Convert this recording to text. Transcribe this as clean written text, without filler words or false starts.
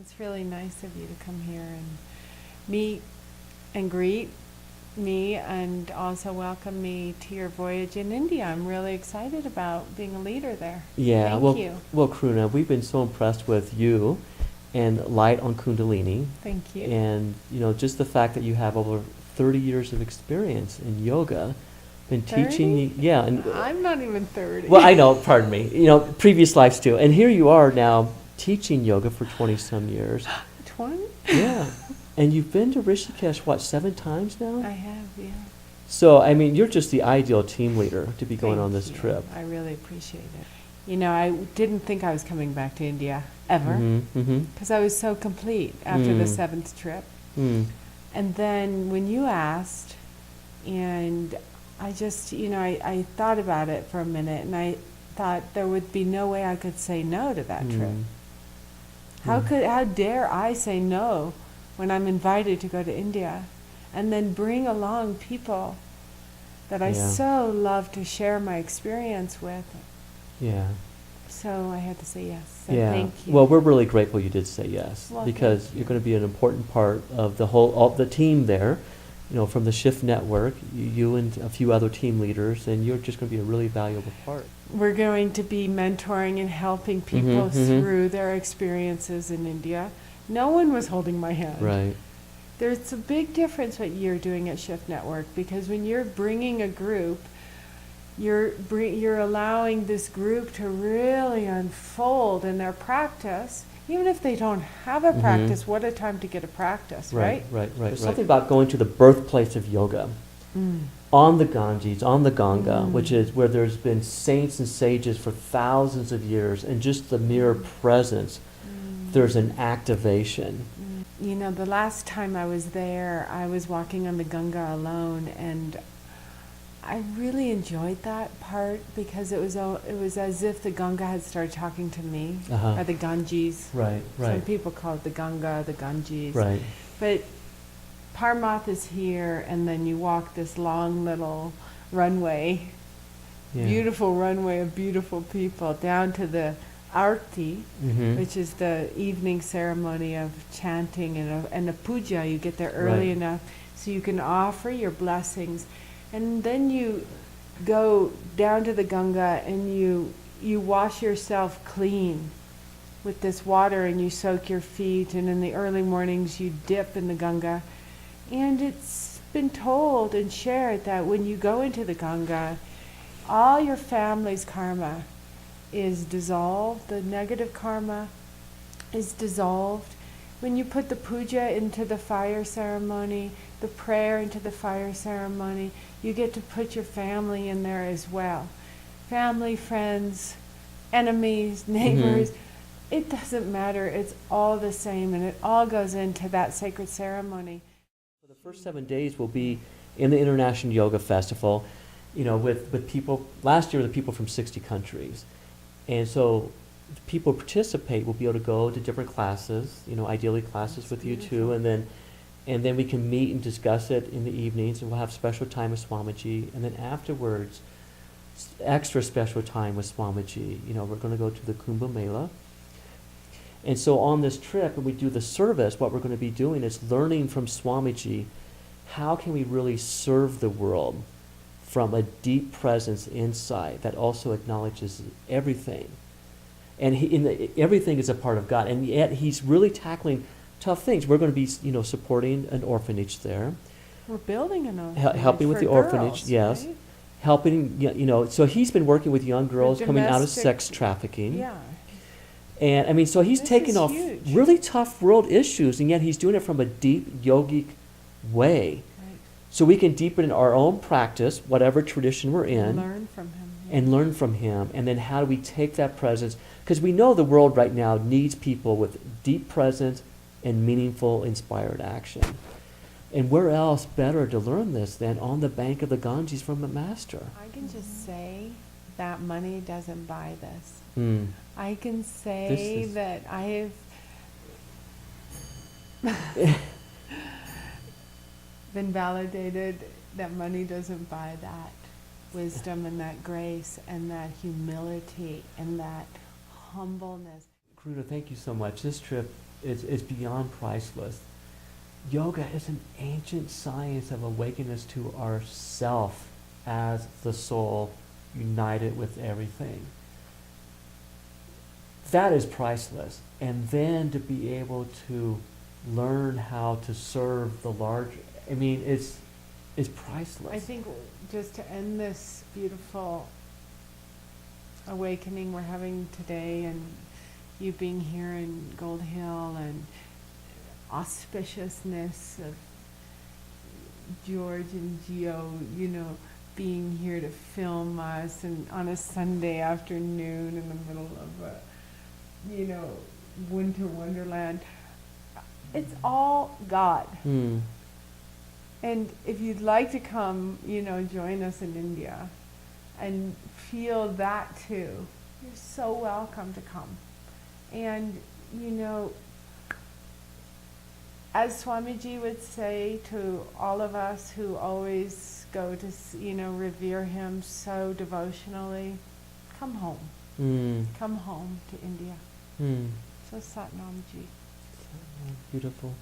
It's really nice of you to come here and meet and greet me and also welcome me to your voyage in India. I'm really excited about being a leader there. Yeah, Thank you. well, Karuna, we've been so impressed with you and Light on Kundalini, Thank you. and just the fact that you have over 30 years of experience in yoga, been 30? teaching. Yeah, and I'm not even 30. well, I know, pardon me. Previous lives too, and here you are now teaching yoga for 20 some years. 20? Yeah, and you've been to Rishikesh what, 7 times now? I have, yeah. So I mean, you're just the ideal team leader to be going Thank on this you. trip. I really appreciate it. I didn't think I was coming back to India ever Mm-hmm. because I was so complete after the 7th trip. Mm. And then when you asked, and I just, I thought about it for a minute, and I thought there would be no way I could say no to that trip. How dare I say no when I'm invited to go to India and then bring along people that I Yeah. so love to share my experience with. Yeah. So I had to say yes. So Yeah. thank you. Well, we're really grateful you did say yes, Well, because thank you. you're going to be an important part of all the team there. From the Shift Network, you and a few other team leaders, and you're just going to be a really valuable part. We're going to be mentoring and helping people through their experiences in India. No one was holding my hand. Right. There's a big difference what you're doing at Shift Network, because when you're bringing a group, you're allowing this group to really unfold in their practice. Even if they don't have a practice, what a time to get a practice, right? Right. There's something about going to the birthplace of yoga, on the Ganges, on the Ganga, which is where there's been saints and sages for thousands of years, and just the mere presence, there's an activation. The last time I was there, I was walking on the Ganga alone, and I really enjoyed that part because it was as if the Ganga had started talking to me, or the Ganges. Right. Some people call it the Ganga, the Ganges. Right. But Parmath is here, and then you walk this long little runway, Yeah. beautiful runway of beautiful people, down to the Arti, Mm-hmm. which is the evening ceremony of chanting and a puja. You get there early Right. enough so you can offer your blessings. And then you go down to the Ganga and you wash yourself clean with this water, and you soak your feet, and in the early mornings you dip in the Ganga. And it's been told and shared that when you go into the Ganga, all your family's karma is dissolved, the negative karma is dissolved. When you put the puja into the fire ceremony, the prayer into the fire ceremony, you get to put your family in there as well. Family, friends, enemies, neighbors, it doesn't matter. It's all the same, and it all goes into that sacred ceremony. So the first 7 days will be in the International Yoga Festival, with people. Last year, the people from 60 countries. And so the people who participate will be able to go to different classes, ideally classes with you too, and then we can meet and discuss it in the evenings, and we'll have special time with Swamiji, and then afterwards, extra special time with Swamiji. We're going to go to the Kumbh Mela. And so on this trip, when we do the service, what we're going to be doing is learning from Swamiji, how can we really serve the world from a deep presence inside that also acknowledges everything. And everything is a part of God, and yet he's really tackling tough things. We're going to be, supporting an orphanage there. We're building an orphanage. Helping with for the orphanage, girls, yes. right? Helping, so he's been working with young girls coming out of domestic- sex trafficking. Yeah. And so he's This taking is off huge. really tough world issues, and yet he's doing it from a deep yogic way. Right. So we can deepen our own practice, whatever tradition we're in. Learn from him. yeah. And learn from him. And then how do we take that presence? Because we know the world right now needs people with deep presence and meaningful, inspired action. And where else better to learn this than on the bank of the Ganges from a master? I can just say that money doesn't buy this. Mm. I can say This is- that I have been validated that money doesn't buy that wisdom and that grace and that humility and that humbleness. Karuna, thank you so much. This trip it's beyond priceless. Yoga is an ancient science of awakening us to ourself as the soul united with everything. That is priceless. And then to be able to learn how to serve the large, I mean, it's priceless. I think just to end this beautiful awakening we're having today, and you being here in Gold Hill, and auspiciousness of George and Gio, being here to film us, and on a Sunday afternoon in the middle of a, winter wonderland. It's all God. Mm. And if you'd like to come, join us in India and feel that too, you're so welcome to come. And, as Swamiji would say to all of us who always go to, revere him so devotionally, come home. Mm. Come home to India. Mm. So Satnam Ji. Beautiful.